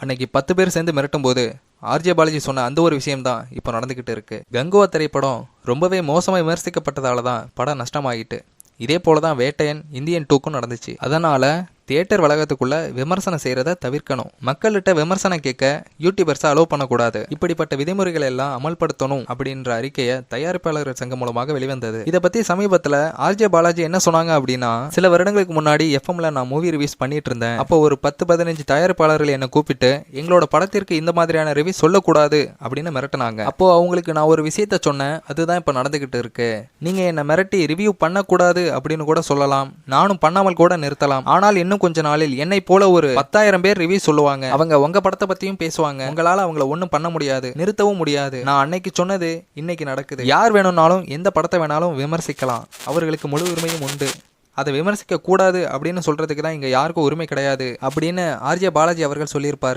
அன்னைக்கு 10 பேர் சேர்ந்து மிரட்டும் போது ஆர்ஜே பாலாஜி சொன்ன அந்த ஒரு விஷயம் தான் இப்போ நடந்துக்கிட்டு இருக்கு. கங்குவா திரைப்படம் ரொம்பவே மோசமாக விமர்சிக்கப்பட்டதால தான் படம் நஷ்டமாகிட்டு. இதே போல தான் வேட்டையன் இந்தியன் 2க்கும் நடந்துச்சு. அதனால தியேட்டர் வளாகத்துக்குள்ள விமர்சனம் செய்யறத தவிர்க்கணும். மக்கள்கிட்ட விமர்சனம் கேட்க யூடியூபர்ஸை அலோவ் பண்ணக்கூடாது. இப்படிப்பட்ட விதிமுறைகள் எல்லாம் அமல்படுத்தணும் அப்படின்ற அறிக்கையை தயாரிப்பாளர்கள் சங்கம் மூலமாக வெளிவந்தது. இதை பத்தி சமீபத்துல ஆர்ஜே பாலாஜி என்ன சொன்னாங்க அப்படின்னா, சில வருடங்களுக்கு முன்னாடி எஃப்எம்ல நான் மூவி ரிவ்யூஸ் பண்ணிட்டு இருந்தேன். அப்போ ஒரு 10-15 தயாரிப்பாளர்கள் என்னை கூப்பிட்டு எங்களோட படத்திற்கு இந்த மாதிரியான ரிவ்யூ சொல்லக்கூடாது அப்படின்னு மிரட்டினாங்க. அப்போ அவங்களுக்கு நான் ஒரு விஷயத்த சொன்னேன். அதுதான் இப்ப நடந்துகிட்டு இருக்கு. நீங்க என்ன மிரட்டி ரிவ்யூ பண்ணக்கூடாது அப்படின்னு கூட சொல்லலாம், நானும் பண்ணாமல் கூட நிறுத்தலாம். ஆனால் இன்னும் கொஞ்ச நாளில் என்னை போல ஒரு 10,000 பேர் ரிவ்யூ சொல்லுவாங்க. அவங்க உங்க படத்தை பத்தியும் பேசுவாங்க. உங்களால அவங்கள ஒன்றும் பண்ண முடியாது, நிறுத்தவும் முடியாது. நான் அன்னைக்கு சொன்னது இன்னைக்கு நடக்குது. யார் வேணும்னாலும் எந்த படத்தை வேணாலும் விமர்சிக்கலாம். அவர்களுக்கு முழு உரிமையும் உண்டு. அதை விமர்சிக்க கூடாது அப்படின்னு சொல்றதுக்கு தான் இங்க யாருக்கும் உரிமை கிடையாது அப்படின்னு ஆர்ஜே பாலாஜி அவர்கள் சொல்லியிருப்பாரு.